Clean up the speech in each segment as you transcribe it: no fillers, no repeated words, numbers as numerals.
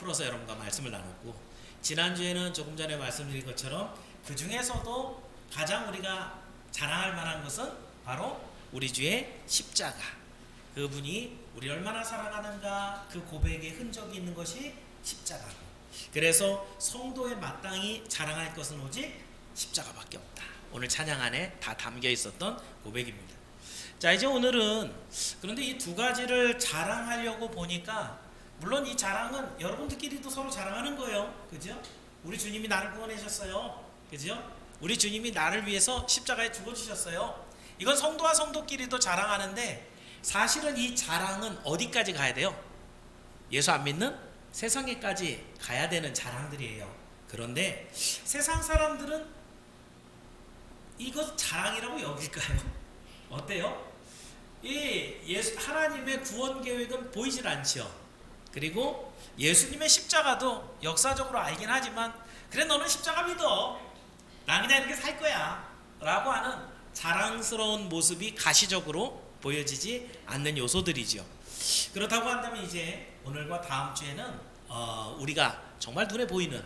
풀어서 여러분과 말씀을 나눴고, 지난주에는 조금 전에 말씀드린 것처럼 그 중에서도 가장 우리가 자랑할 만한 것은 바로 우리 주의 십자가, 그분이 우리를 얼마나 사랑하는가, 그 고백의 흔적이 있는 것이 십자가고, 그래서 성도의 마땅히 자랑할 것은 오직 십자가밖에 없다. 오늘 찬양 안에 다 담겨 있었던 고백입니다. 자, 이제 오늘은 그런데 이 두 가지를 자랑하려고 보니까, 물론 이 자랑은 여러분들끼리도 서로 자랑하는 거예요. 그죠? 우리 주님이 나를 구원하셨어요. 그죠? 우리 주님이 나를 위해서 십자가에 죽어주셨어요. 이건 성도와 성도끼리도 자랑하는데, 사실은 이 자랑은 어디까지 가야 돼요? 예수 안 믿는 세상에까지 가야 되는 자랑들이에요. 그런데 세상 사람들은 이것 자랑이라고 여길까요? 어때요? 하나님의 구원 계획은 보이질 않죠. 그리고 예수님의 십자가도 역사적으로 알긴 하지만, 그래 너는 십자가 믿어, 난 그냥 이렇게 살 거야 라고 하는 자랑스러운 모습이 가시적으로 보여지지 않는 요소들이죠. 그렇다고 한다면 이제 오늘과 다음 주에는 우리가 정말 눈에 보이는,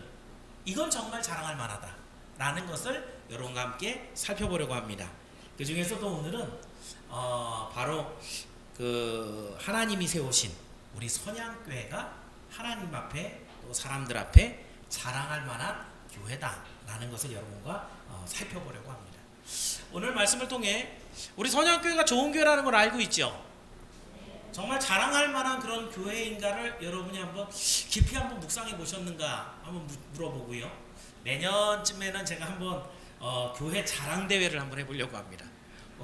이건 정말 자랑할 만하다 라는 것을 여러분과 함께 살펴보려고 합니다. 그 중에서도 오늘은 바로 그 하나님이 세우신 우리 선양교회가 하나님 앞에 또 사람들 앞에 자랑할 만한 교회다 라는 것을 여러분과 살펴보려고 합니다. 오늘 말씀을 통해 우리 선양교회가 좋은 교회라는 걸 알고 있죠. 정말 자랑할 만한 그런 교회인가를 여러분이 한번 깊이 한번 묵상해 보셨는가 한번 물어보고요. 내년쯤에는 제가 한번 교회 자랑 대회를 한번 해보려고 합니다.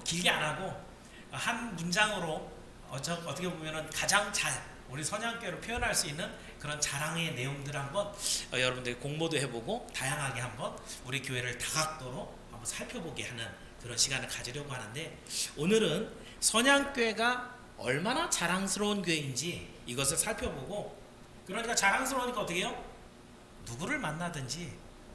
길게 안 하고 한 문장으로 어떻게 보면은 가장 잘 우리 선양교회를 표현할 수 있는 그런 자랑의 내용들을 한번 여러분들이 공모도 해보고 다양하게 한번 우리 교회를 다각도로 한번 살펴보게 하는 그런 시간을 가지려고 하는데, 오늘은 선양교회가 얼마나 자랑스러운 교회인지 이것을 살펴보고, 그러니까 자랑스러우니까 어떻게 해요? 누구를 만나든지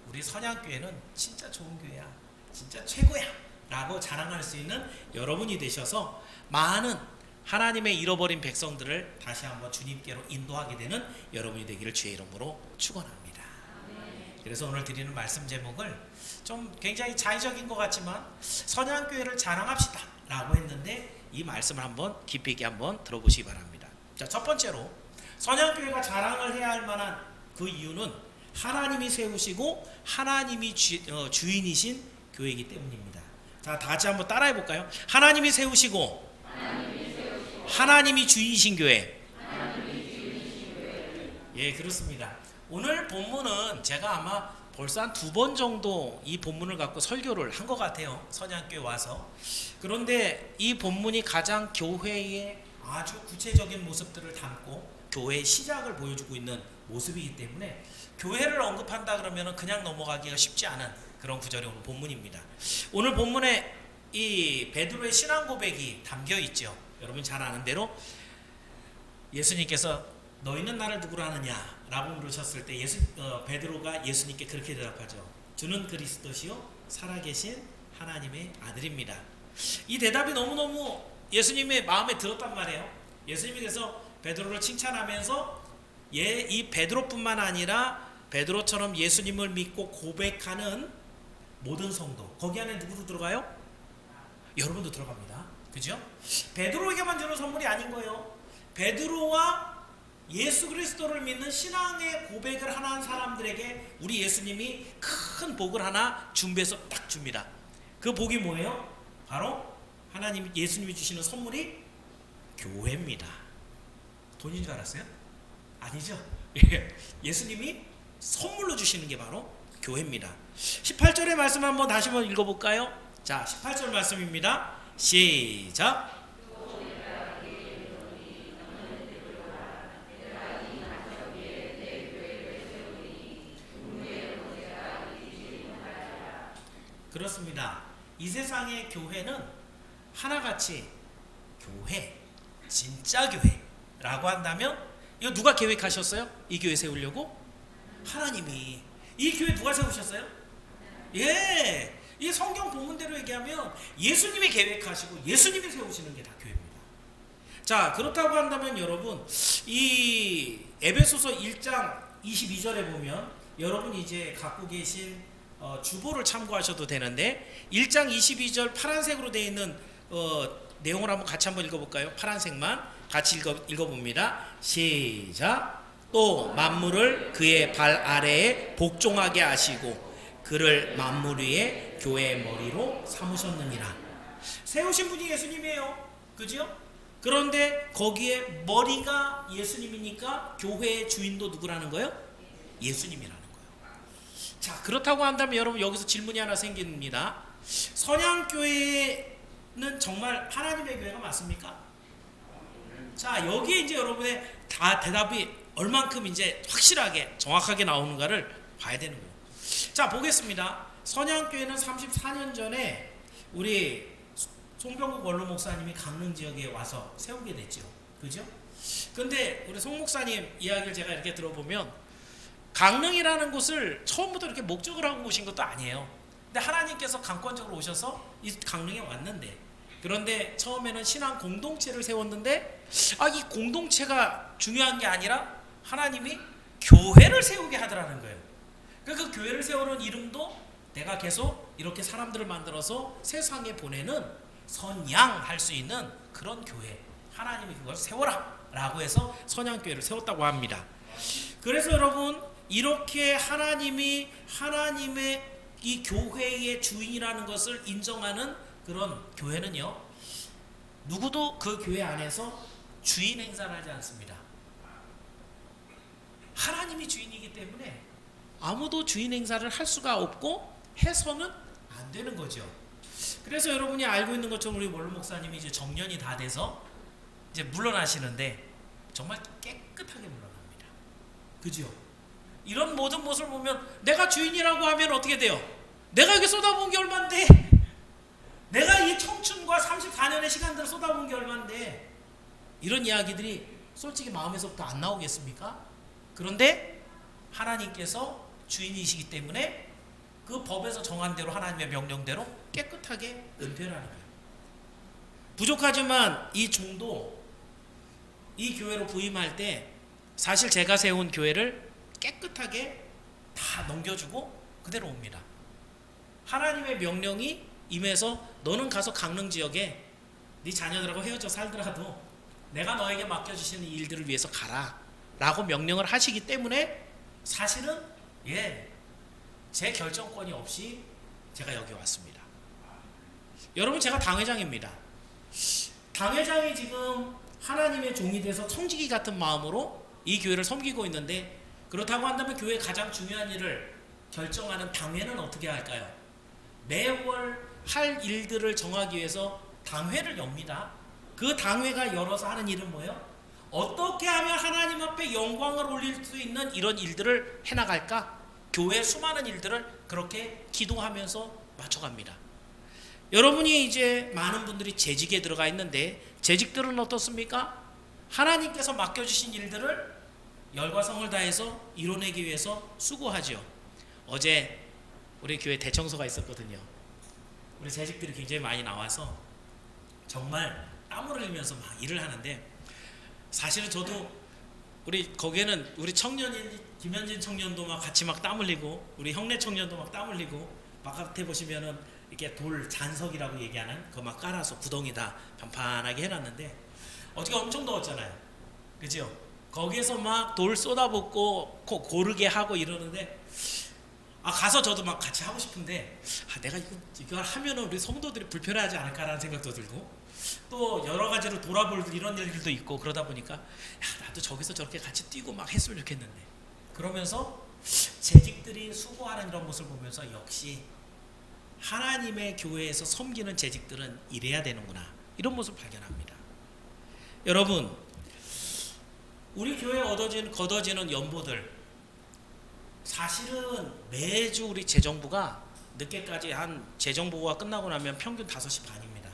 우리 선양교회는 진짜 좋은 교회야, 진짜 최고야 라고 자랑할 수 있는 여러분이 되셔서 많은 하나님의 잃어버린 백성들을 다시 한번 주님께로 인도하게 되는 여러분이 되기를 주의 이름으로 축원합니다. 그래서 오늘 드리는 말씀 제목을 좀 굉장히 자의적인 것 같지만 선양교회를 자랑합시다 라고 했는데, 이 말씀을 한번 깊이 있게 한번 들어보시기 바랍니다. 자, 첫 번째로 선양교회가 자랑을 해야 할 만한 그 이유는 하나님이 세우시고 하나님이 주인이신 교회이기 때문입니다. 자, 다 같이 한번 따라해 볼까요? 하나님이 세우시고 하나님이 주인이신 교회. 예, 그렇습니다. 오늘 본문은 제가 아마 벌써 한 2번 정도 이 본문을 갖고 설교를 한 것 같아요. 선양교회 와서. 그런데 이 본문이 가장 교회의 아주 구체적인 모습들을 담고 교회의 시작을 보여주고 있는 모습이기 때문에 교회를 언급한다 그러면 그냥 넘어가기가 쉽지 않은 그런 구절이 오늘 본문입니다. 오늘 본문에 이 베드로의 신앙 고백이 담겨 있죠. 여러분 잘 아는 대로 예수님께서 너희는 나를 누구로 하느냐 라고 물으셨을 때 베드로가 예수님께 그렇게 대답하죠. 주는 그리스도시요 살아계신 하나님의 아들입니다. 이 대답이 너무너무 예수님의 마음에 들었단 말이에요. 예수님이 그래서 베드로를 칭찬하면서 이 베드로뿐만 아니라 베드로처럼 예수님을 믿고 고백하는 모든 성도, 거기 안에 누구도 들어가요? 여러분도 들어갑니다. 그죠? 베드로에게만 주는 선물이 아닌 거예요. 베드로와 예수 그리스도를 믿는 신앙의 고백을 하는 사람들에게 우리 예수님이 큰 복을 하나 준비해서 딱 줍니다. 그 복이 뭐예요? 바로 예수님이 주시는 선물이 교회입니다. 돈인 줄 알았어요? 아니죠. 예수님이 선물로 주시는 게 바로 교회입니다. 18절의 말씀 한번 다시 한번 읽어볼까요? 자, 18절 말씀입니다. 시작. 그렇습니다. 이 세상의 교회는 하나같이 교회, 진짜 교회라고 한다면 이거 누가 계획하셨어요? 이 교회 세우려고? 하나님이. 이 교회 누가 세우셨어요? 예, 이 성경 본문대로 얘기하면 예수님이 계획하시고 예수님이 세우시는 게 다 교회입니다. 자, 그렇다고 한다면 여러분, 이 에베소서 1장 22절에 보면 여러분 이제 갖고 계신 주보를 참고하셔도 되는데 1장 22절 파란색으로 되어 있는 내용을 한번 같이 한번 읽어볼까요? 파란색만 같이 읽어봅니다. 시작. 또 만물을 그의 발 아래에 복종하게 하시고 그를 만물 위에 교회의 머리로 삼으셨느니라. 세우신 분이 예수님이에요. 그죠? 그런데 거기에 머리가 예수님이니까 교회의 주인도 누구라는 거예요? 예수님이라는 거예요. 자, 그렇다고 한다면 여러분 여기서 질문이 하나 생깁니다. 선양교회는 정말 하나님의 교회가 맞습니까? 자, 여기에 이제 여러분의 다 대답이 얼만큼 이제 확실하게 정확하게 나오는가를 봐야 되는 거예요. 자, 보겠습니다. 선양교회는 34년 전에 우리 송병국 원로 목사님이 강릉 지역에 와서 세우게 됐죠. 그죠? 근데 우리 송 목사님 이야기를 제가 이렇게 들어보면 강릉이라는 곳을 처음부터 이렇게 목적을 하고 오신 것도 아니에요. 근데 하나님께서 강권적으로 오셔서 이 강릉에 왔는데, 그런데 처음에는 신앙 공동체를 세웠는데 이 공동체가 중요한 게 아니라 하나님이 교회를 세우게 하더라는 거예요. 그 교회를 세우는 이름도 내가 계속 이렇게 사람들을 만들어서 세상에 보내는 선양할 수 있는 그런 교회, 하나님이 그걸 세워라 라고 해서 선양교회를 세웠다고 합니다. 그래서 여러분 이렇게 하나님이 하나님의 이 교회의 주인이라는 것을 인정하는 그런 교회는요, 누구도 그 교회 안에서 주인 행사를 하지 않습니다. 하나님이 주인이기 때문에 아무도 주인 행사를 할 수가 없고 해서는 안 되는 거죠. 그래서 여러분이 알고 있는 것처럼 우리 원로 목사님이 이제 정년이 다 돼서 이제 물러나시는데 정말 깨끗하게 물러납니다. 그죠? 이런 모든 모습을 보면 내가 주인이라고 하면 어떻게 돼요? 내가 여기 쏟아부은 게 얼만데? 내가 이 청춘과 34년의 시간들을 쏟아부은 게 얼만데? 이런 이야기들이 솔직히 마음에서부터 안 나오겠습니까? 그런데 하나님께서 주인이시기 때문에 그 법에서 정한 대로 하나님의 명령대로 깨끗하게 은폐하는 거예요. 부족하지만 이 종도 이 교회로 부임할 때 사실 제가 세운 교회를 깨끗하게 다 넘겨주고 그대로 옵니다. 하나님의 명령이 임해서 너는 가서 강릉 지역에 네 자녀들하고 헤어져 살더라도 내가 너에게 맡겨주시는 일들을 위해서 가라 라고 명령을 하시기 때문에 사실은 제 결정권이 없이 제가 여기 왔습니다. 여러분, 제가 당회장입니다. 당회장이 지금 하나님의 종이 돼서 청지기 같은 마음으로 이 교회를 섬기고 있는데, 그렇다고 한다면 교회의 가장 중요한 일을 결정하는 당회는 어떻게 할까요? 매월 할 일들을 정하기 위해서 당회를 엽니다. 그 당회가 열어서 하는 일은 뭐예요? 어떻게 하면 하나님 앞에 영광을 올릴 수 있는 이런 일들을 해나갈까? 교회의 수많은 일들을 그렇게 기도하면서 맞춰갑니다. 여러분이 이제 많은 분들이 재직에 들어가 있는데 재직들은 어떻습니까? 하나님께서 맡겨주신 일들을 열과 성을 다해서 이뤄내기 위해서 수고하죠. 어제 우리 교회 대청소가 있었거든요. 우리 재직들이 굉장히 많이 나와서 정말 땀을 흘리면서 막 일을 하는데, 사실은 저도 우리 거기에는 우리 청년인 김현진 청년도 막 같이 막 땀 흘리고 우리 형네 청년도 막 땀 흘리고, 바깥에 보시면은 이렇게 돌 잔석이라고 얘기하는 그거 막 깔아서 구덩이 다 판판하게 해놨는데 어저께 엄청 더웠잖아요. 그죠? 거기에서 막 돌 쏟아붓고 고르게 하고 이러는데 가서 저도 막 같이 하고 싶은데 내가 이거 하면은 우리 성도들이 불편하지 않을까라는 생각도 들고, 또 여러 가지로 돌아볼 이런 일들도 있고, 그러다 보니까 나도 저기서 저렇게 같이 뛰고 막 했으면 좋겠는데, 그러면서 재직들이 수고하는 이런 모습을 보면서 역시 하나님의 교회에서 섬기는 재직들은 이래야 되는구나, 이런 모습을 발견합니다. 여러분, 우리 교회에 거둬지는 연보들, 사실은 매주 우리 재정부가 늦게까지 한 재정보고가 끝나고 나면 평균 5시 반입니다.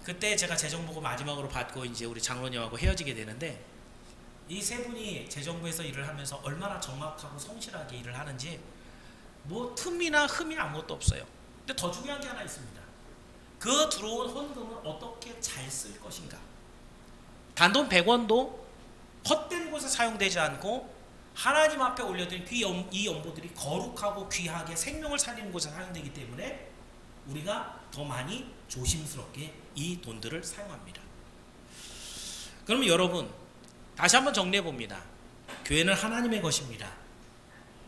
그때 제가 재정보고 마지막으로 받고 이제 우리 장로님하고 헤어지게 되는데, 이 세 분이 재정부에서 일을 하면서 얼마나 정확하고 성실하게 일을 하는지 뭐 틈이나 흠이 아무것도 없어요. 근데 더 중요한 게 하나 있습니다. 그 들어온 헌금을 어떻게 잘 쓸 것인가. 단돈 100원도 헛된 곳에 사용되지 않고 하나님 앞에 올려드린 이 연보들이 거룩하고 귀하게 생명을 살리는 곳에 사용되기 때문에 우리가 더 많이 조심스럽게 이 돈들을 사용합니다. 그러면 여러분 다시 한번 정리해 봅니다. 교회는 하나님의 것입니다.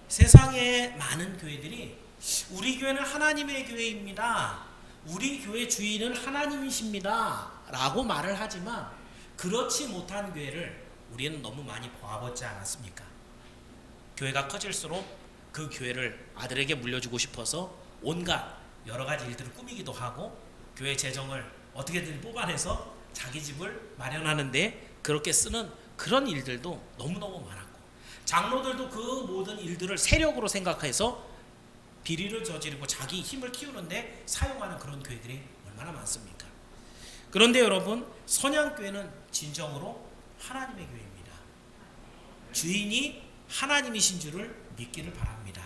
세상의 많은 교회들이 우리 교회는 하나님의 교회입니다, 우리 교회 주인은 하나님이십니다 라고 말을 하지만 그렇지 못한 교회를 우리는 너무 많이 보아보지 않았습니까? 교회가 커질수록 그 교회를 아들에게 물려주고 싶어서 온갖 여러 가지 일들을 꾸미기도 하고 교회 재정을 어떻게든 뽑아내서 자기 집을 마련하는데 그렇게 쓰는 그런 일들도 너무너무 많았고, 장로들도 그 모든 일들을 세력으로 생각해서 비리를 저지르고 자기 힘을 키우는데 사용하는 그런 교회들이 얼마나 많습니까? 그런데 여러분, 선양교회는 진정으로 하나님의 교회입니다. 주인이 하나님이신 줄을 믿기를 바랍니다.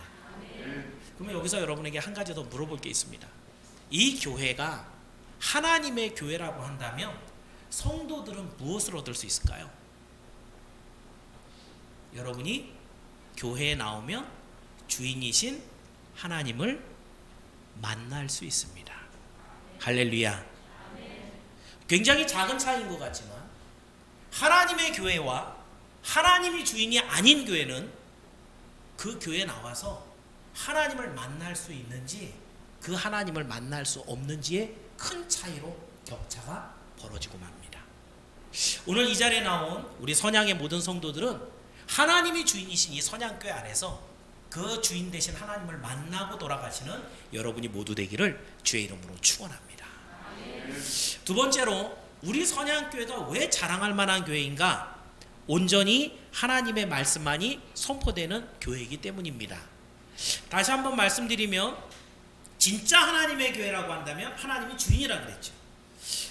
그러면 여기서 여러분에게 한 가지 더 물어볼 게 있습니다. 이 교회가 하나님의 교회라고 한다면 성도들은 무엇을 얻을 수 있을까요? 여러분이 교회에 나오면 주인이신 하나님을 만날 수 있습니다. 할렐루야. 굉장히 작은 차이인 것 같지만 하나님의 교회와 하나님이 주인이 아닌 교회는 그 교회에 나와서 하나님을 만날 수 있는지 그 하나님을 만날 수 없는지의 큰 차이로 격차가 벌어지고 맙니다. 오늘 이 자리에 나온 우리 선양의 모든 성도들은 하나님이 주인이신 이 선양교회 안에서 그 주인 되신 하나님을 만나고 돌아가시는 여러분이 모두 되기를 주의 이름으로 축원합니다. 두 번째로 우리 선양교회가 왜 자랑할 만한 교회인가? 온전히 하나님의 말씀만이 선포되는 교회이기 때문입니다. 다시 한번 말씀드리면 진짜 하나님의 교회라고 한다면 하나님이 주인이라 그랬죠.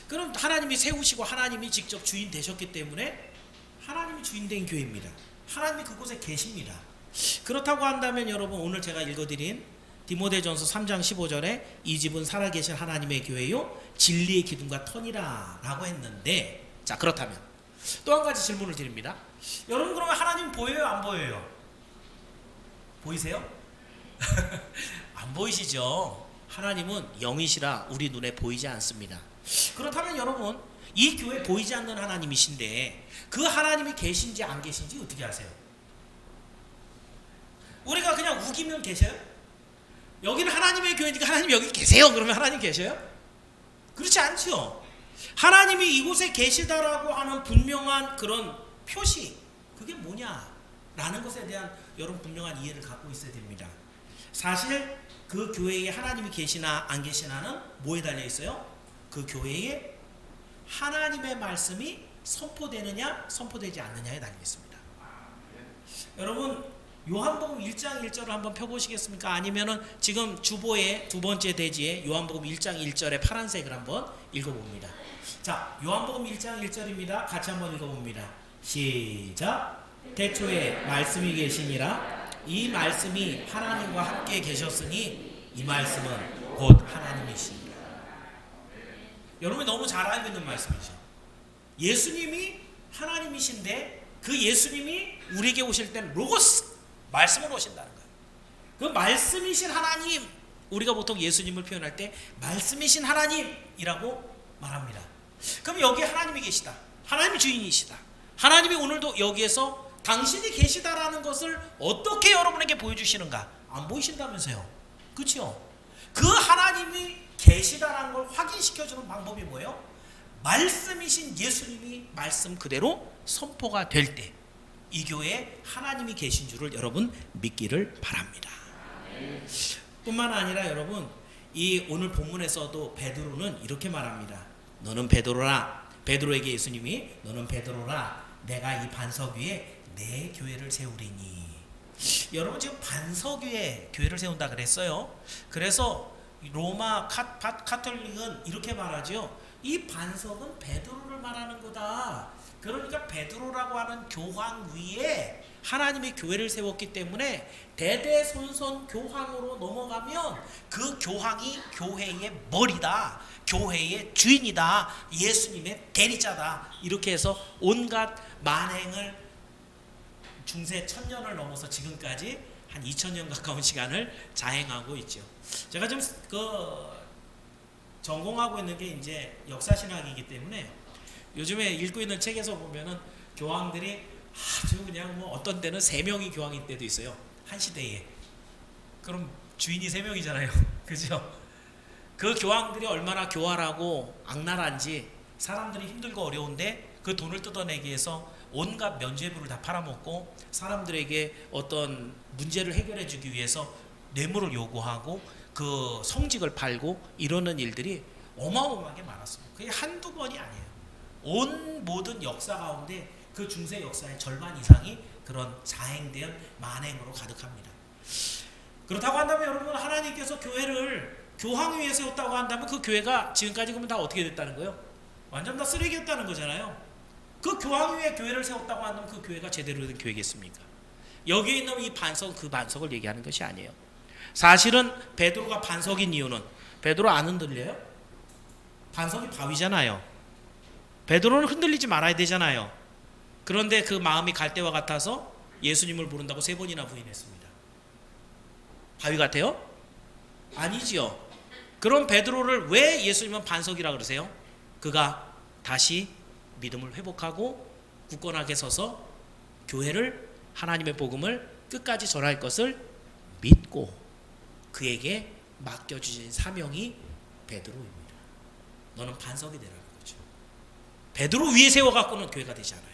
그럼 하나님이 세우시고 하나님이 직접 주인 되셨기 때문에 하나님이 주인 된 교회입니다. 하나님이 그곳에 계십니다. 그렇다고 한다면 여러분, 오늘 제가 읽어드린 디모데전서 3장 15절에 이 집은 살아계신 하나님의 교회요 진리의 기둥과 터니라 라고 했는데, 자 그렇다면 또 한 가지 질문을 드립니다. 여러분, 그러면 하나님 보여요 안 보여요? 보이세요? 안 보이시죠? 하나님은 영이시라 우리 눈에 보이지 않습니다. 그렇다면 여러분, 이 교회 보이지 않는 하나님이신데 그 하나님이 계신지 안 계신지 어떻게 아세요? 우리가 그냥 우기면 계셔요? 여기는 하나님의 교회니까 하나님 여기 계세요 그러면 하나님 계셔요? 그렇지 않죠. 하나님이 이곳에 계시다라고 하는 분명한 그런 표시, 그게 뭐냐라는 것에 대한 여러분 분명한 이해를 갖고 있어야 됩니다. 사실 그 교회에 하나님이 계시나 안 계시나는 뭐에 달려 있어요? 그 교회에 하나님의 말씀이 선포되느냐 선포되지 않느냐에 달려 있습니다. 여러분, 요한복음 1장 1절을 한번 펴보시겠습니까? 아니면은 지금 주보의 두 번째 대지에 요한복음 1장 1절의 파란색을 한번 읽어봅니다. 자, 요한복음 1장 1절입니다. 같이 한번 읽어봅니다. 시작. 태초에 말씀이 계시니라. 이 말씀이 하나님과 함께 계셨으니 이 말씀은 곧 하나님이십니다. 여러분이 너무 잘 알고 있는 말씀이죠. 예수님이 하나님이신데 그 예수님이 우리에게 오실 때는 로고스, 말씀으로 오신다는 거예요. 그 말씀이신 하나님, 우리가 보통 예수님을 표현할 때 말씀이신 하나님이라고 말합니다. 그럼 여기 하나님이 계시다, 하나님이 주인이시다, 하나님이 오늘도 여기에서 당신이 계시다라는 것을 어떻게 여러분에게 보여주시는가? 안 보이신다면서요. 그렇죠? 그 하나님이 계시다라는 걸 확인시켜주는 방법이 뭐예요? 말씀이신 예수님이 말씀 그대로 선포가 될 때 이 교회에 하나님이 계신 줄을 여러분 믿기를 바랍니다. 뿐만 아니라 여러분, 이 오늘 본문에서도 베드로는 이렇게 말합니다. 너는 베드로라. 베드로에게 예수님이 너는 베드로라. 내가 이 반석 위에 내 교회를 세우리니. 여러분, 지금 반석 위에 교회를 세운다 그랬어요. 그래서 로마 카톨릭은 이렇게 말하죠. 이 반석은 베드로를 말하는 거다. 그러니까 베드로라고 하는 교황 위에 하나님의 교회를 세웠기 때문에 대대손손 교황으로 넘어가면 그 교황이 교회의 머리다, 교회의 주인이다, 예수님의 대리자다. 이렇게 해서 온갖 만행을 중세 1000년을 넘어서 지금까지 한 2000년 가까운 시간을 자행하고 있죠. 제가 좀 전공하고 있는 게 이제 역사신학이기 때문에 요즘에 읽고 있는 책에서 보면은 교황들이 아주 그냥 뭐 어떤 때는 3명이 교황일 때도 있어요. 한 시대에. 그럼 주인이 3명이잖아요. 그죠? 그 교황들이 얼마나 교활하고 악랄한지 사람들이 힘들고 어려운데 그 돈을 뜯어내기 위해서 온갖 면죄부를 다 팔아먹고 사람들에게 어떤 문제를 해결해 주기 위해서 뇌물을 요구하고 그 성직을 팔고 이러는 일들이 어마어마하게 많았습니다. 그게 한두 번이 아니에요. 온 모든 역사 가운데 그 중세 역사의 절반 이상이 그런 자행된 만행으로 가득합니다. 그렇다고 한다면 여러분, 하나님께서 교회를 교황 위에 세웠다고 한다면 그 교회가 지금까지 그러면 다 어떻게 됐다는 거예요? 완전 다 쓰레기였다는 거잖아요. 그 교황 위에 교회를 세웠다고 한다면 그 교회가 제대로 된 교회겠습니까? 여기에 있는 이 반석, 그 반석을 얘기하는 것이 아니에요. 사실은 베드로가 반석인 이유는 베드로 안 흔들려요? 반석이 바위잖아요. 베드로는 흔들리지 말아야 되잖아요. 그런데 그 마음이 갈대와 같아서 예수님을 부른다고 3번이나 부인했습니다. 바위 같아요? 아니지요. 그럼 베드로를 왜 예수님은 반석이라 그러세요? 그가 다시 믿음을 회복하고 굳건하게 서서 교회를, 하나님의 복음을 끝까지 전할 것을 믿고 그에게 맡겨주신 사명이 베드로입니다. 너는 반석이 되라는 거죠. 베드로 위에 세워갖고는 교회가 되지 않아요.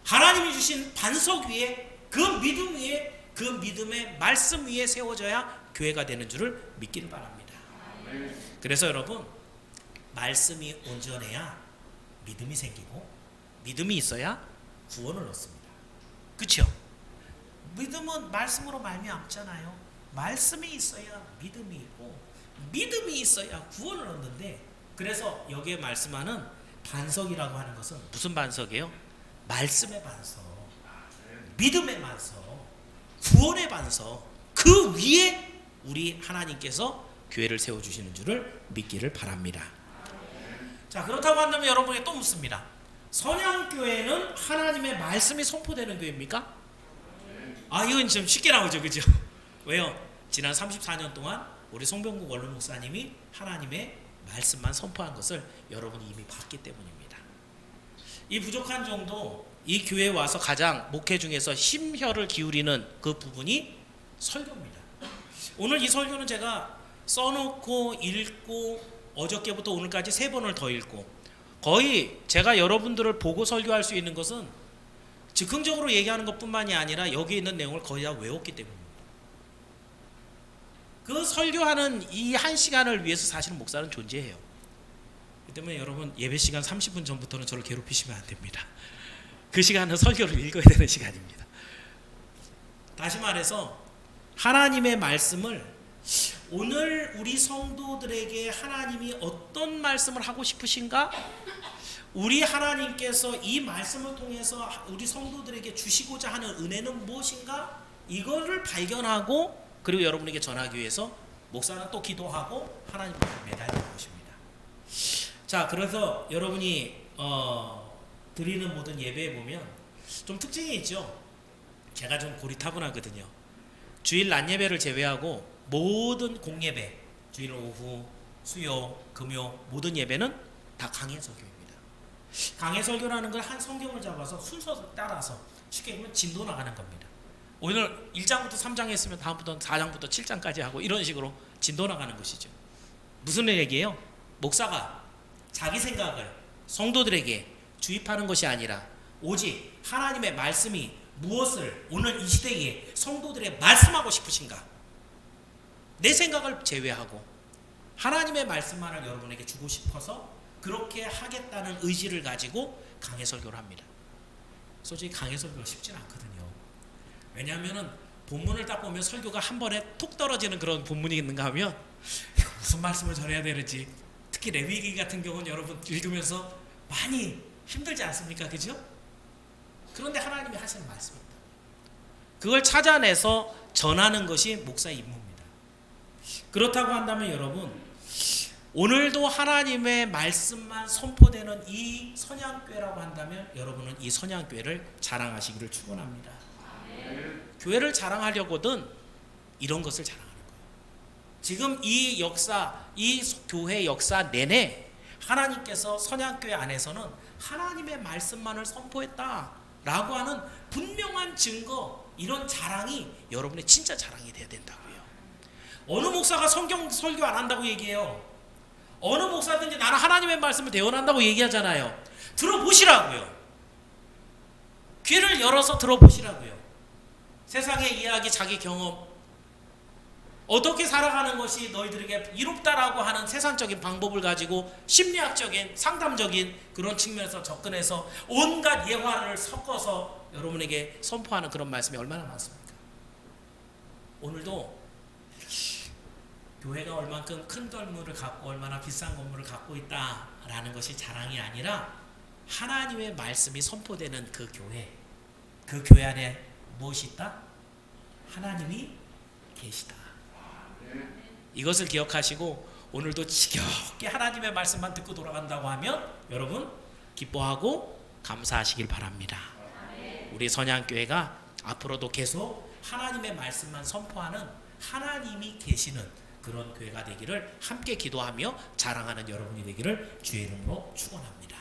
하나님이 주신 반석 위에, 그 믿음 위에, 그 믿음의 말씀 위에 세워져야 교회가 되는 줄을 믿기를 바랍니다. 그래서 여러분, 말씀이 온전해야 믿음이 생기고 믿음이 있어야 구원을 얻습니다. 그렇죠? 믿음은 말씀으로 말미암잖아요. 말씀이 있어야 믿음이 있고 믿음이 있어야 구원을 얻는데, 그래서 여기에 말씀하는 반석이라고 하는 것은 무슨 반석이에요? 말씀의 반석, 믿음의 반석, 구원의 반석, 그 위에 우리 하나님께서 교회를 세워주시는 줄을 믿기를 바랍니다. 자, 그렇다고 한다면 여러분이 또 묻습니다. 선양교회는 하나님의 말씀이 선포되는 교회입니까? 이건 좀 쉽게 나오죠, 그죠? 왜요? 지난 34년 동안 우리 송병국 원로 목사님이 하나님의 말씀만 선포한 것을 여러분이 이미 봤기 때문입니다. 이 부족한 정도, 이 교회에 와서 가장 목회 중에서 심혈을 기울이는 그 부분이 설교입니다. 오늘 이 설교는 제가 써놓고 읽고 어저께부터 오늘까지 3번을 더 읽고, 거의 제가 여러분들을 보고 설교할 수 있는 것은 즉흥적으로 얘기하는 것뿐만이 아니라 여기 있는 내용을 거의 다 외웠기 때문입니다. 그 설교하는 이 1시간을 위해서 사실은 목사는 존재해요. 그렇기 때문에 여러분, 예배 시간 30분 전부터는 저를 괴롭히시면 안 됩니다. 그 시간은 설교를 읽어야 되는 시간입니다. 다시 말해서 하나님의 말씀을, 오늘 우리 성도들에게 하나님이 어떤 말씀을 하고 싶으신가? 우리 하나님께서 이 말씀을 통해서 우리 성도들에게 주시고자 하는 은혜는 무엇인가? 이거를 발견하고 그리고 여러분에게 전하기 위해서 목사는 또 기도하고 하나님 앞에 매달리는 것입니다. 자, 그래서 여러분이 드리는 모든 예배에 보면 좀 특징이 있죠. 제가 좀 고리타분하거든요. 주일 낮 예배를 제외하고 모든 공예배, 주일 오후, 수요, 금요 모든 예배는 다 강해 설교입니다. 강해 설교라는 건 한 성경을 잡아서 순서 따라서 쉽게 보면 진도 나가는 겁니다. 오늘 1장부터 3장 했으면 다음부터 4장부터 7장까지 하고 이런 식으로 진도 나가는 것이죠. 무슨 얘기예요? 목사가 자기 생각을 성도들에게 주입하는 것이 아니라 오직 하나님의 말씀이 무엇을 오늘 이 시대에 성도들에게 말씀하고 싶으신가? 내 생각을 제외하고 하나님의 말씀만을 여러분에게 주고 싶어서 그렇게 하겠다는 의지를 가지고 강해 설교를 합니다. 솔직히 강해 설교가 쉽진 않거든요. 왜냐하면 본문을 딱 보면 설교가 한 번에 톡 떨어지는 그런 본문이 있는가 하면 무슨 말씀을 전해야 되는지, 특히 레위기 같은 경우는 여러분 읽으면서 많이 힘들지 않습니까? 그죠? 그런데 하나님이 하시는 말씀입니다. 그걸 찾아내서 전하는 것이 목사의 임무입니다. 그렇다고 한다면 여러분, 오늘도 하나님의 말씀만 선포되는 이 선양교회라고 한다면 여러분은 이 선양교회를 자랑하시기를 축원합니다. 교회를 자랑하려거든 이런 것을 자랑하는 거예요. 지금 이 역사, 이 교회 역사 내내 하나님께서 선양교회 안에서는 하나님의 말씀만을 선포했다라고 하는 분명한 증거, 이런 자랑이 여러분의 진짜 자랑이 돼야 된다고요. 어느 목사가 성경 설교 안 한다고 얘기해요. 어느 목사든지 나는 하나님의 말씀을 대언한다고 얘기하잖아요. 들어보시라고요. 귀를 열어서 들어보시라고요. 세상의 이야기, 자기 경험, 어떻게 살아가는 것이 너희들에게 이롭다라고 하는 세상적인 방법을 가지고 심리학적인, 상담적인 그런 측면에서 접근해서 온갖 예화를 섞어서 여러분에게 선포하는 그런 말씀이 얼마나 많습니까? 오늘도 교회가 얼만큼 큰 건물을 갖고 얼마나 비싼 건물을 갖고 있다라는 것이 자랑이 아니라 하나님의 말씀이 선포되는 그 교회 안에 무엇이 있다? 하나님이 계시다. 이것을 기억하시고 오늘도 지겹게 하나님의 말씀만 듣고 돌아간다고 하면 여러분 기뻐하고 감사하시길 바랍니다. 우리 선양교회가 앞으로도 계속 하나님의 말씀만 선포하는 하나님이 계시는 그런 교회가 되기를 함께 기도하며 자랑하는 여러분이 되기를 주의 이름으로 축원합니다.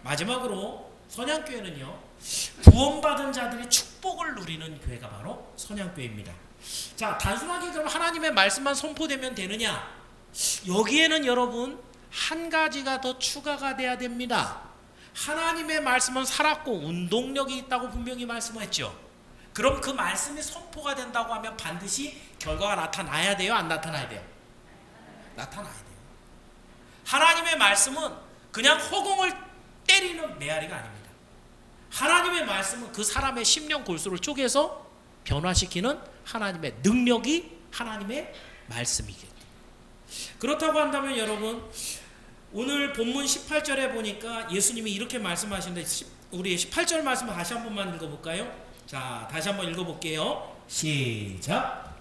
마지막으로 선양교회는요, 구원받은 자들이 축복을 누리는 교회가 바로 선양교회입니다. 자, 단순하게 그럼 하나님의 말씀만 선포되면 되느냐? 여기에는 여러분 한 가지가 더 추가가 돼야 됩니다. 하나님의 말씀은 살았고 운동력이 있다고 분명히 말씀했죠. 그럼 그 말씀이 선포가 된다고 하면 반드시 결과가 나타나야 돼요? 안 나타나야 돼요? 나타나야 돼요. 하나님의 말씀은 그냥 허공을 때리는 메아리가 아닙니다. 하나님의 말씀은 그 사람의 심령 골수를 쪼개서 변화시키는 하나님의 능력이 하나님의 말씀이겠죠. 그렇다고 한다면 여러분, 오늘 본문 18절에 보니까 예수님이 이렇게 말씀하시는데, 우리 18절 말씀을 다시 한 번만 읽어볼까요? 자, 다시 한번 읽어볼게요. 시작.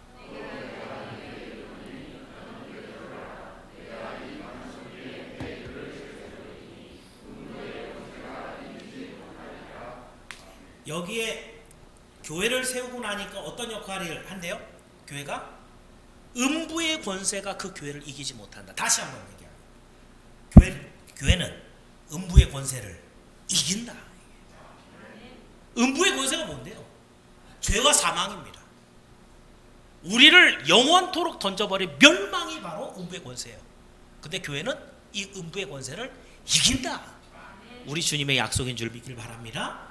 여기에 교회를 세우고 나니까 어떤 역할을 한대요? 교회가 음부의 권세가 그 교회를 이기지 못한다. 다시 한번 얘기합니다. 교회는 음부의 권세를 이긴다. 음부의 권세가 뭔데요? 죄와 사망입니다. 우리를 영원토록 던져버린 멸망이 바로 음부의 권세예요. 근데 교회는 이 음부의 권세를 이긴다. 우리 주님의 약속인 줄 믿길 바랍니다.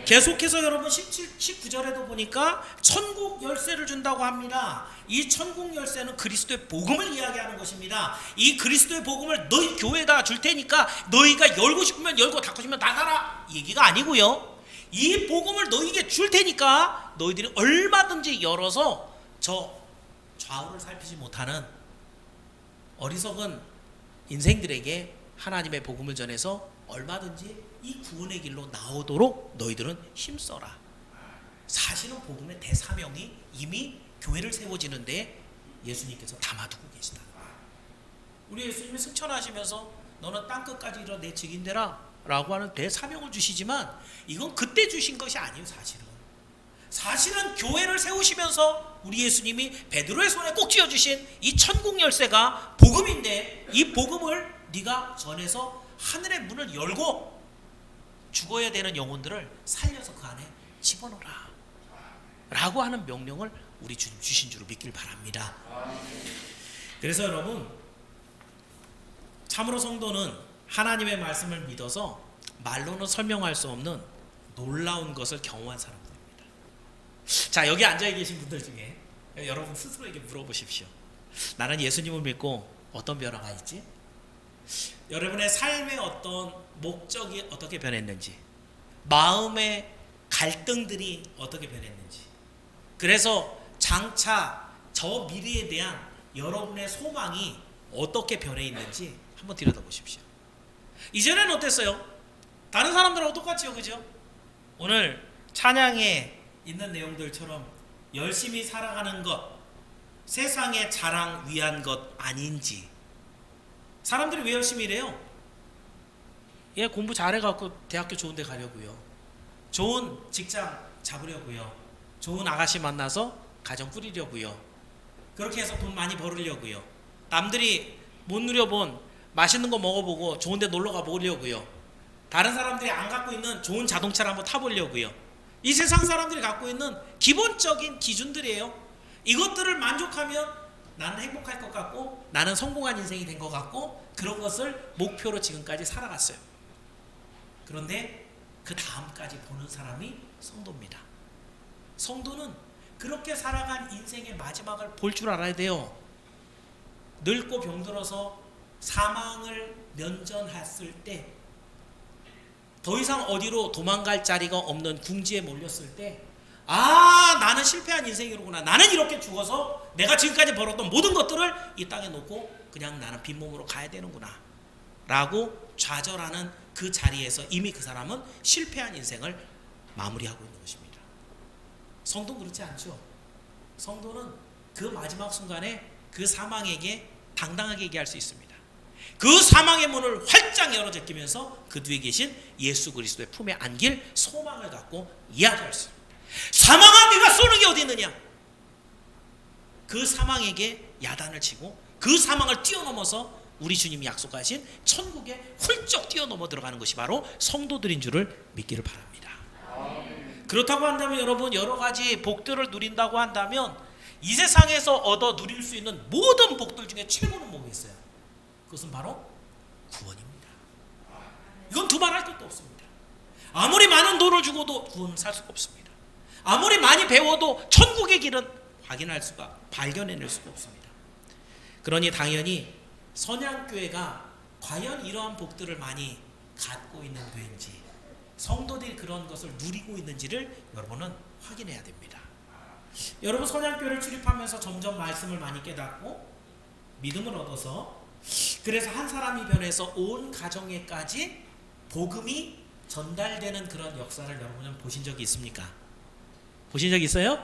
계속해서 여러분 19절에도 보니까 천국 열쇠를 준다고 합니다. 이 천국 열쇠는 그리스도의 복음을 이야기하는 것입니다. 이 그리스도의 복음을 너희 교회에다 줄 테니까 너희가 열고 싶으면 열고 닫고 싶으면 닫아라 얘기가 아니고요. 이 복음을 너희에게 줄 테니까 너희들이 얼마든지 열어서 저 좌우를 살피지 못하는 어리석은 인생들에게 하나님의 복음을 전해서 얼마든지 이 구원의 길로 나오도록 너희들은 힘써라. 사실은 복음의 대사명이 이미 교회를 세워지는데 예수님께서 담아두고 계시다. 우리 예수님이 승천하시면서 너는 땅끝까지 이르러 내 직인되라 라고 하는 대사명을 주시지만 이건 그때 주신 것이 아니에요. 사실은 교회를 세우시면서 우리 예수님이 베드로의 손에 꼭 쥐어주신 이 천국 열쇠가 복음인데 이 복음을 네가 전해서 하늘의 문을 열고 죽어야 되는 영혼들을 살려서 그 안에 집어넣어라 라고 하는 명령을 우리 주님 주신 줄로 믿길 바랍니다. 그래서 여러분, 참으로 성도는 하나님의 말씀을 믿어서 말로는 설명할 수 없는 놀라운 것을 경험한 사람들입니다. 자, 여기 앉아 계신 분들 중에 여러분 스스로에게 물어보십시오. 나는 예수님을 믿고 어떤 변화가 있지? 여러분의 삶의 어떤 목적이 어떻게 변했는지, 마음의 갈등들이 어떻게 변했는지, 그래서 장차 저 미래에 대한 여러분의 소망이 어떻게 변해 있는지 한번 들여다보십시오. 이전에는 어땠어요? 다른 사람들하고 똑같지요, 그죠? 오늘 찬양에 있는 내용들처럼 열심히 살아가는 것, 세상의 자랑 위한 것 아닌지, 사람들이 왜 열심히 일해요? 얘 공부 잘해갖고 대학교 좋은 데 가려고요. 좋은 직장 잡으려고요. 좋은 아가씨 만나서 가정 꾸리려고요. 그렇게 해서 돈 많이 벌으려고요. 남들이 못 누려본 맛있는 거 먹어보고 좋은 데 놀러 가보려고요. 다른 사람들이 안 갖고 있는 좋은 자동차를 한번 타보려고요. 이 세상 사람들이 갖고 있는 기본적인 기준들이에요. 이것들을 만족하면 나는 행복할 것 같고 나는 성공한 인생이 된 것 같고 그런 것을 목표로 지금까지 살아갔어요. 그런데 그 다음까지 보는 사람이 성도입니다. 성도는 그렇게 살아간 인생의 마지막을 볼 줄 알아야 돼요. 늙고 병들어서 사망을 면전했을 때 더 이상 어디로 도망갈 자리가 없는 궁지에 몰렸을 때 나는 실패한 인생이로구나. 나는 이렇게 죽어서 내가 지금까지 벌었던 모든 것들을 이 땅에 놓고 그냥 나는 빈몸으로 가야 되는구나 라고 좌절하는 그 자리에서 이미 그 사람은 실패한 인생을 마무리하고 있는 것입니다. 성도는 그렇지 않죠. 성도는 그 마지막 순간에 그 사망에게 당당하게 얘기할 수 있습니다. 그 사망의 문을 활짝 열어 제끼면서 그 뒤에 계신 예수 그리스도의 품에 안길 소망을 갖고 이야기할 수 있습니다. 사망아 네가 쏘는 게 어디 있느냐. 그 사망에게 야단을 치고 그 사망을 뛰어넘어서 우리 주님이 약속하신 천국에 훌쩍 뛰어넘어 들어가는 것이 바로 성도들인 줄을 믿기를 바랍니다. 그렇다고 한다면 여러분 여러 가지 복들을 누린다고 한다면 이 세상에서 얻어 누릴 수 있는 모든 복들 중에 최고는 뭐겠어요? 그것은 바로 구원입니다. 이건 두말할 것도 없습니다. 아무리 많은 돈을 주고도 구원을 살 수가 없습니다. 아무리 많이 배워도 천국의 길은 발견해낼 수가 없습니다. 그러니 당연히 선양교회가 과연 이러한 복들을 많이 갖고 있는 교회인지 성도들이 그런 것을 누리고 있는지를 여러분은 확인해야 됩니다. 여러분 선양교회를 출입하면서 점점 말씀을 많이 깨닫고 믿음을 얻어서 그래서 한 사람이 변해서 온 가정에까지 복음이 전달되는 그런 역사를 여러분은 보신 적이 있습니까? 보신 적 있어요?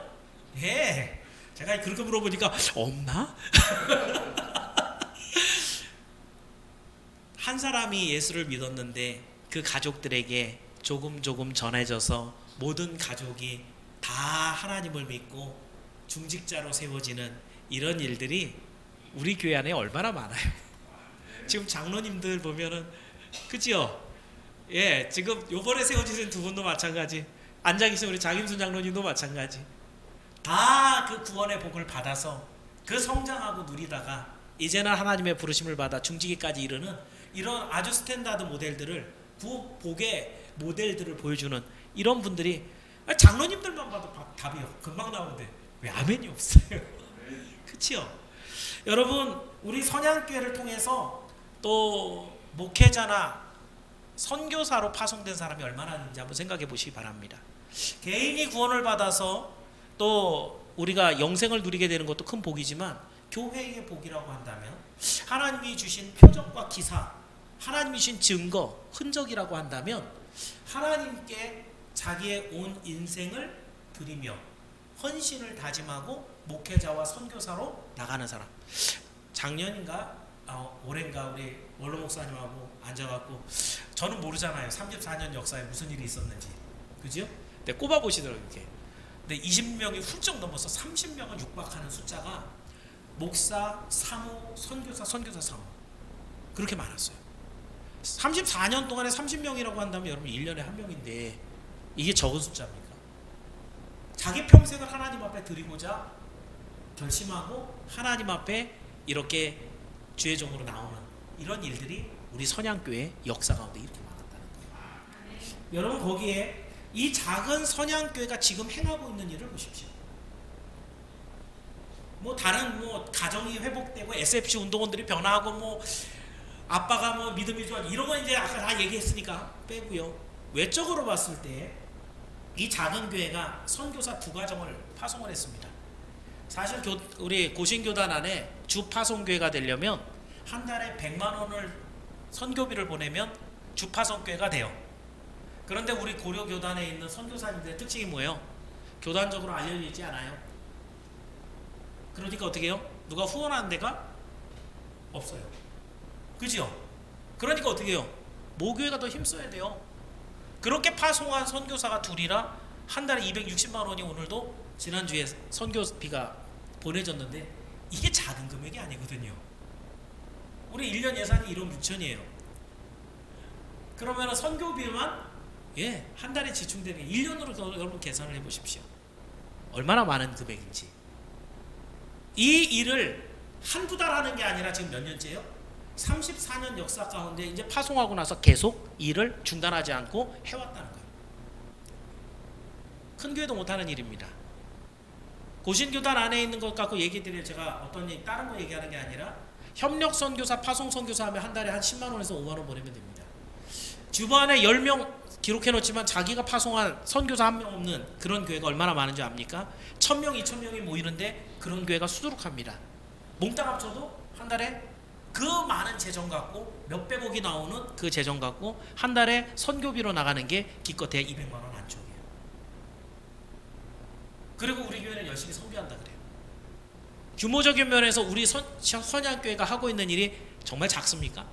예. 제가 그렇게 물어보니까 없나? 한 사람이 예수를 믿었는데 그 가족들에게 조금 전해져서 모든 가족이 다 하나님을 믿고 중직자로 세워지는 이런 일들이 우리 교회 안에 얼마나 많아요. 지금 장로님들 보면은 그죠? 예, 지금 요번에 세워지신 두 분도 마찬가지. 앉아 계신 우리 장임순 장로님도 마찬가지. 다 그 구원의 복을 받아서 그 성장하고 누리다가 이제는 하나님의 부르심을 받아 중직기까지 이르는 이런 아주 스탠다드 모델들을 그 복의 모델들을 보여주는 이런 분들이 장로님들만 봐도 답이요. 금방 나오는데 왜 아멘이 없어요? 그치요? 여러분 우리 선양교회를 통해서 또 목회자나 선교사로 파송된 사람이 얼마나 있는지 한번 생각해 보시기 바랍니다. 개인이 구원을 받아서 또 우리가 영생을 누리게 되는 것도 큰 복이지만 교회의 복이라고 한다면 하나님이 주신 표적과 기사, 하나님이 주신 증거, 흔적이라고 한다면 하나님께 자기의 온 인생을 드리며 헌신을 다짐하고 목회자와 선교사로 나가는 사람. 작년인가 올해인가 우리 원로 목사님하고 앉아갖고 저는 모르잖아요. 34년 역사에 무슨 일이 있었는지. 그죠? 근데 꼽아보시더라고요. 이렇게. 근데 20명이 훌쩍 넘어서 30명을 육박하는 숫자가 목사, 사모, 선교사, 사모 그렇게 많았어요. 34년 동안에 30명이라고 한다면 여러분 1년에 한 명인데 이게 적은 숫자입니까? 자기 평생을 하나님 앞에 드리고자 결심하고 하나님 앞에 이렇게 주의 종으로 나오는 이런 일들이 우리 선양교회 역사 가운데 이렇게 많았다는 거예요. 여러분 거기에 이 작은 선양교회가 지금 행하고 있는 일을 보십시오. 뭐 다른 뭐 가정이 회복되고 SFC 운동원들이 변화하고 뭐 아빠가 뭐 믿음이 좋아 이런 건 이제 아까 다 얘기했으니까 빼고요. 외적으로 봤을 때 이 작은 교회가 선교사 2가정을 파송을 했습니다. 사실 우리 고신교단 안에 주 파송교회가 되려면 한 달에 100만 원을 선교비를 보내면 주 파송교회가 돼요. 그런데 우리 고려교단에 있는 선교사님들의 특징이 뭐예요? 교단적으로 알려져 있지 않아요. 그러니까 어떻게 해요? 누가 후원하는 데가 없어요. 그죠? 그러니까 어떻게 해요? 모교회가 더 힘써야 돼요. 그렇게 파송한 선교사가 둘이라 한 달에 260만 원이 오늘도 지난주에 선교비가 보내졌는데 이게 작은 금액이 아니거든요. 우리 1년 예산이 1억 6천이에요. 그러면 선교비만 한 달에 지출되는 1년으로 여러분 계산을 해보십시오. 얼마나 많은 금액인지. 이 일을 한두 달 하는 게 아니라 지금 몇 년째요? 34년 역사 가운데 이제 파송하고 나서 계속 일을 중단하지 않고 해왔다는 거예요. 큰 교회도 못하는 일입니다. 고신교단 안에 있는 것 갖고 얘기 드릴 제가 다른 거 얘기하는 게 아니라 협력 선교사, 파송 선교사 하면 한 달에 한 10만 원에서 5만 원 보내면 됩니다. 주변에 10명 기록해 놓지만 자기가 파송한 선교사 한 명 없는 그런 교회가 얼마나 많은지 압니까? 1000명, 2000명이 모이는데 그런 교회가 수두룩합니다. 몽땅 합쳐도 한 달에 그 많은 재정 갖고 몇백억이 나오는 그 재정 갖고 한 달에 선교비로 나가는 게 기껏해야 200만 원 안쪽이에요. 그리고 우리 교회는 열심히 선교한다 그래요. 규모적인 면에서 우리 선양교회가 하고 있는 일이 정말 작습니까?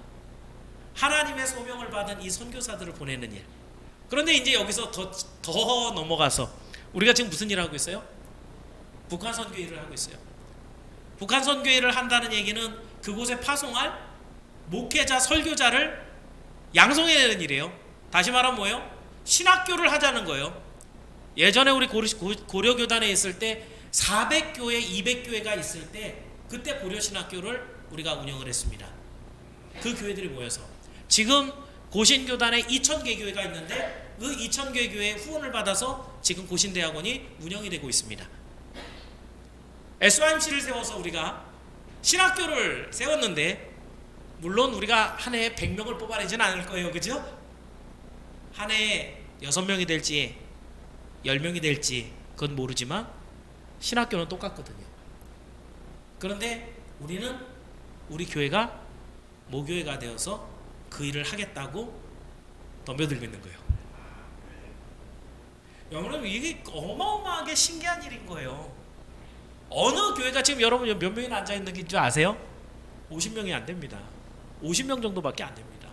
하나님의 소명을 받은 이 선교사들을 보내는 일. 그런데 이제 여기서 더 넘어가서 우리가 지금 무슨 일을 하고 있어요? 북한 선교 일을 하고 있어요. 북한 선교 일을 한다는 얘기는 그곳에 파송할 목회자, 설교자를 양성해내는 일이에요. 다시 말하면 뭐예요? 신학교를 하자는 거예요. 예전에 우리 고려교단에 있을 때 400교회, 200교회가 있을 때 그때 고려신학교를 우리가 운영을 했습니다. 그 교회들이 모여서 지금 고신교단에 2000개 교회가 있는데 그 2000개 교회의 후원을 받아서 지금 고신대학원이 운영이 되고 있습니다. SYMC를 세워서 우리가 신학교를 세웠는데 물론 우리가 한 해에 100명을 뽑아내지는 않을 거예요. 그죠? 한 해에 6명이 될지 10명이 될지 그건 모르지만 신학교는 똑같거든요. 그런데 우리는 우리 교회가 모교회가 되어서 그 일을 하겠다고 덤벼들고 있는 거예요. 여러분 이게 어마어마하게 신기한 일인 거예요. 어느 교회가 지금 여러분 몇 명이나 앉아있는 줄 아세요? 50명이 안 됩니다. 50명 정도밖에 안 됩니다.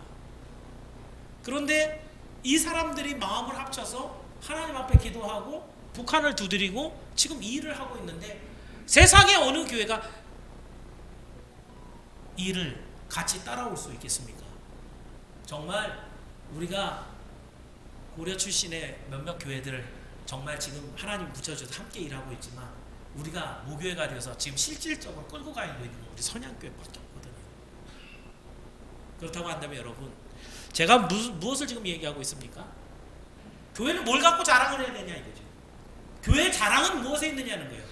그런데 이 사람들이 마음을 합쳐서 하나님 앞에 기도하고 북한을 두드리고 지금 이 일을 하고 있는데 세상에 어느 교회가 이 일을 같이 따라올 수 있겠습니까? 정말 우리가 고려 출신의 몇몇 교회들 정말 지금 하나님 붙여줘서 함께 일하고 있지만 우리가 모교회가 되어서 지금 실질적으로 끌고 가고 있는 건 우리 선양교회밖에 없거든요. 그렇다고 한다면 여러분 제가 무엇을 지금 얘기하고 있습니까? 교회는 뭘 갖고 자랑을 해야 되냐 이거죠. 교회의 자랑은 무엇에 있느냐는 거예요.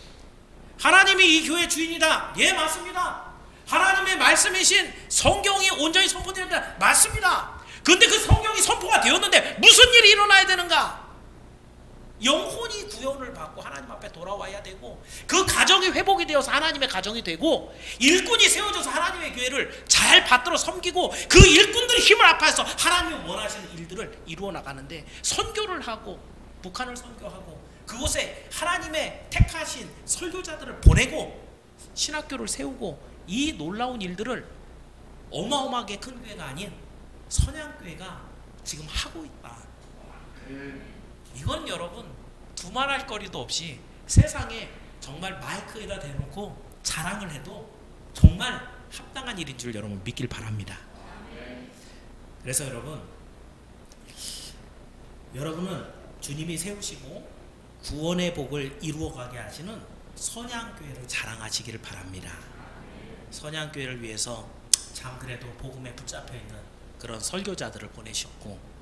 하나님이 이 교회의 주인이다. 예, 맞습니다. 하나님의 말씀이신 성경이 온전히 선포된다. 맞습니다. 그런데 그 성경이 선포가 되었는데 무슨 일이 일어나야 되는가? 영혼이 구원을 받고 하나님 앞에 돌아와야 되고 그 가정이 회복이 되어서 하나님의 가정이 되고 일꾼이 세워져서 하나님의 교회를 잘 받들어 섬기고 그 일꾼들이 힘을 합해서 하나님이 원하시는 일들을 이루어 나가는데 선교를 하고 북한을 선교하고 그곳에 하나님의 택하신 설교자들을 보내고 신학교를 세우고 이 놀라운 일들을 어마어마하게 큰 교회가 아닌 선양교회가 지금 하고 있다. 이건 여러분 두말할 거리도 없이 세상에 정말 마이크에다 대놓고 자랑을 해도 정말 합당한 일인 줄 여러분 믿길 바랍니다. 그래서 여러분은 주님이 세우시고 구원의 복을 이루어가게 하시는 선양교회를 자랑하시기를 바랍니다. 선양교회를 위해서 참 그래도 복음에 붙잡혀 있는 그런 설교자들을 보내셨고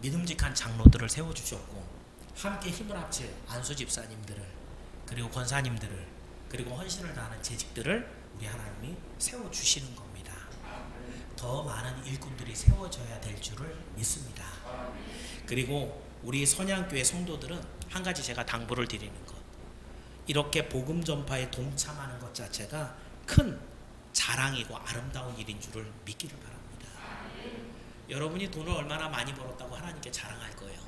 믿음직한 장로들을 세워주셨고 함께 힘을 합칠 안수 집사님들을 그리고 권사님들을 그리고 헌신을 다하는 재직들을 우리 하나님이 세워주시는 겁니다. 더 많은 일꾼들이 세워져야 될 줄을 믿습니다. 그리고 우리 선양교회 성도들은 한 가지 제가 당부를 드리는 것, 이렇게 복음 전파에 동참하는 것 자체가 큰 자랑이고 아름다운 일인 줄을 믿기를 바랍니다. 여러분이 돈을 얼마나 많이 벌었다고 하나님께 자랑할 거예요.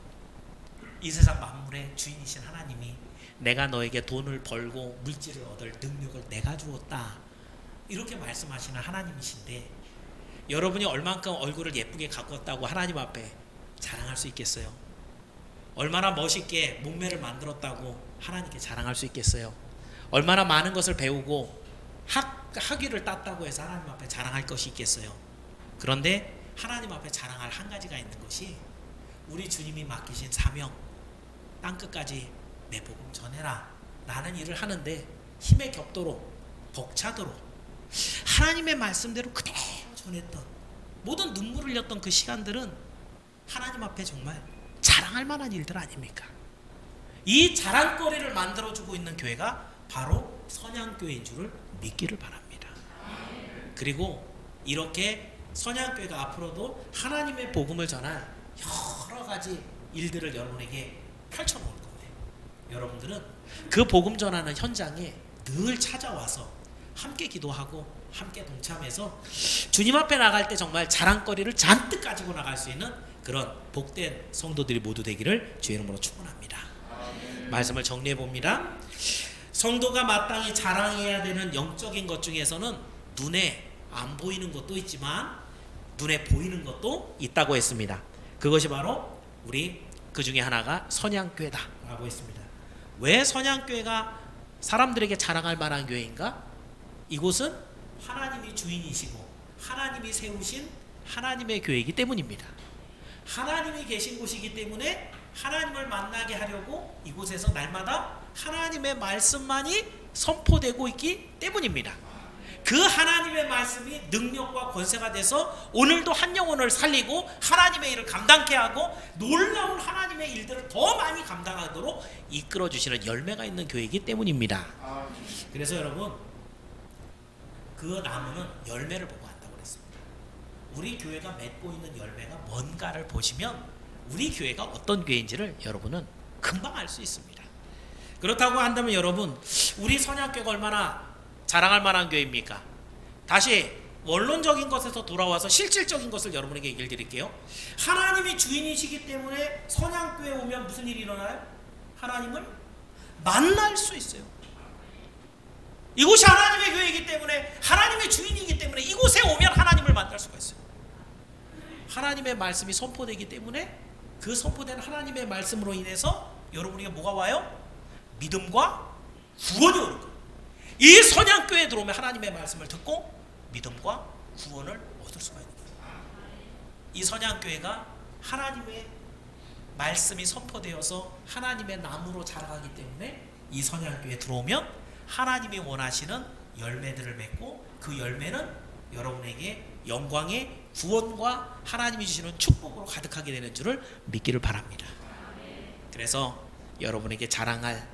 이 세상 만물의 주인이신 하나님이 내가 너에게 돈을 벌고 물질을 얻을 능력을 내가 주었다 이렇게 말씀하시는 하나님이신데 여러분이 얼만큼 얼굴을 예쁘게 가꿨다고 하나님 앞에 자랑할 수 있겠어요? 얼마나 멋있게 몸매를 만들었다고 하나님께 자랑할 수 있겠어요? 얼마나 많은 것을 배우고 학위를 땄다고 해서 하나님 앞에 자랑할 것이 있겠어요? 그런데 하나님 앞에 자랑할 한 가지가 있는 것이 우리 주님이 맡기신 사명, 땅끝까지 내 복음 전해라 라는 일을 하는데 힘에 겹도록 벅차도록 하나님의 말씀대로 그대로 전했던, 모든 눈물을 흘렸던 그 시간들은 하나님 앞에 정말 자랑할 만한 일들 아닙니까? 이 자랑거리를 만들어주고 있는 교회가 바로 선양교회인 줄을 믿기를 바랍니다. 그리고 이렇게 선양교회가 앞으로도 하나님의 복음을 전할 여러 가지 일들을 여러분에게 펼쳐놓을 건데, 여러분들은 그 복음 전하는 현장에 늘 찾아와서 함께 기도하고 함께 동참해서 주님 앞에 나갈 때 정말 자랑거리를 잔뜩 가지고 나갈 수 있는 그런 복된 성도들이 모두 되기를 주의 이름으로 축원합니다. 말씀을 정리해 봅니다. 성도가 마땅히 자랑해야 되는 영적인 것 중에서는 눈에 안 보이는 것도 있지만 눈에 보이는 것도 있다고 했습니다. 그것이 바로 우리 그 중에 하나가 선양교회다 라고 했습니다. 왜 선양교회가 사람들에게 자랑할 만한 교회인가? 이곳은 하나님이 주인이시고 하나님이 세우신 하나님의 교회이기 때문입니다. 하나님이 계신 곳이기 때문에 하나님을 만나게 하려고 이곳에서 날마다 하나님의 말씀만이 선포되고 있기 때문입니다. 그 하나님의 말씀이 능력과 권세가 돼서 오늘도 한 영혼을 살리고 하나님의 일을 감당케 하고 놀라운 하나님의 일들을 더 많이 감당하도록 이끌어주시는 열매가 있는 교회이기 때문입니다. 그래서 여러분, 그 나무는 열매를 보고 한다고 그랬습니다. 우리 교회가 맺고 있는 열매가 뭔가를 보시면 우리 교회가 어떤 교회인지를 여러분은 금방 알 수 있습니다. 그렇다고 한다면 여러분, 우리 선양교회가 얼마나 자랑할 만한 교회입니까? 다시 원론적인 것에서 돌아와서 실질적인 것을 여러분에게 얘기를 드릴게요. 하나님이 주인이시기 때문에 선양교회에 오면 무슨 일이 일어나요? 하나님을 만날 수 있어요. 이곳이 하나님의 교회이기 때문에, 하나님의 주인이기 때문에 이곳에 오면 하나님을 만날 수가 있어요. 하나님의 말씀이 선포되기 때문에 그 선포된 하나님의 말씀으로 인해서 여러분에게 뭐가 와요? 믿음과 구원이 오는 거예요. 이 선양교회에 들어오면 하나님의 말씀을 듣고 믿음과 구원을 얻을 수가 있는 거예요. 이 선양교회가 하나님의 말씀이 선포되어서 하나님의 나무로 자라가기 때문에 이 선양교회에 들어오면 하나님이 원하시는 열매들을 맺고 그 열매는 여러분에게 영광의 구원과 하나님이 주시는 축복으로 가득하게 되는 줄을 믿기를 바랍니다. 그래서 여러분에게 자랑할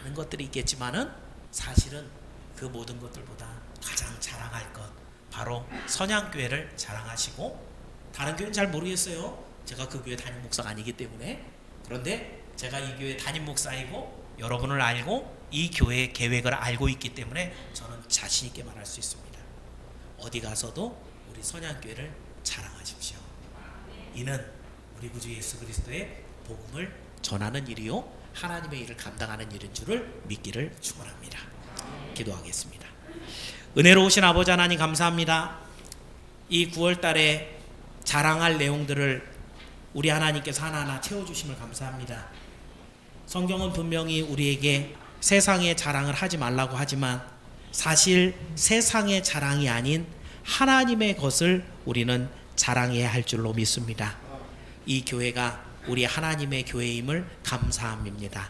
많은 것들이 있겠지만은 사실은 그 모든 것들보다 가장 자랑할 것 바로 선양교회를 자랑하시고, 다른 교회는 잘 모르겠어요. 제가 그 교회 담임 목사가 아니기 때문에. 그런데 제가 이 교회 담임 목사이고 여러분을 알고 이 교회의 계획을 알고 있기 때문에 저는 자신 있게 말할 수 있습니다. 어디 가서도 우리 선양교회를 자랑하십시오. 이는 우리 구주 예수 그리스도의 복음을 전하는 일이요 하나님의 일을 감당하는 일인 줄을 믿기를 축원합니다. 기도하겠습니다. 은혜로우신 아버지 하나님, 감사합니다. 이 9월달에 자랑할 내용들을 우리 하나님께서 하나하나 채워주심을 감사합니다. 성경은 분명히 우리에게 세상의 자랑을 하지 말라고 하지만 사실 세상의 자랑이 아닌 하나님의 것을 우리는 자랑해야 할 줄로 믿습니다. 이 교회가 우리 하나님의 교회임을 감사합니다.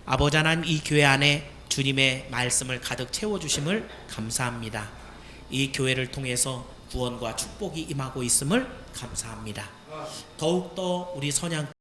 아버지 하나님, 이 교회 안에 주님의 말씀을 가득 채워주심을 감사합니다. 이 교회를 통해서 구원과 축복이 임하고 있음을 감사합니다. 더욱더 우리 선양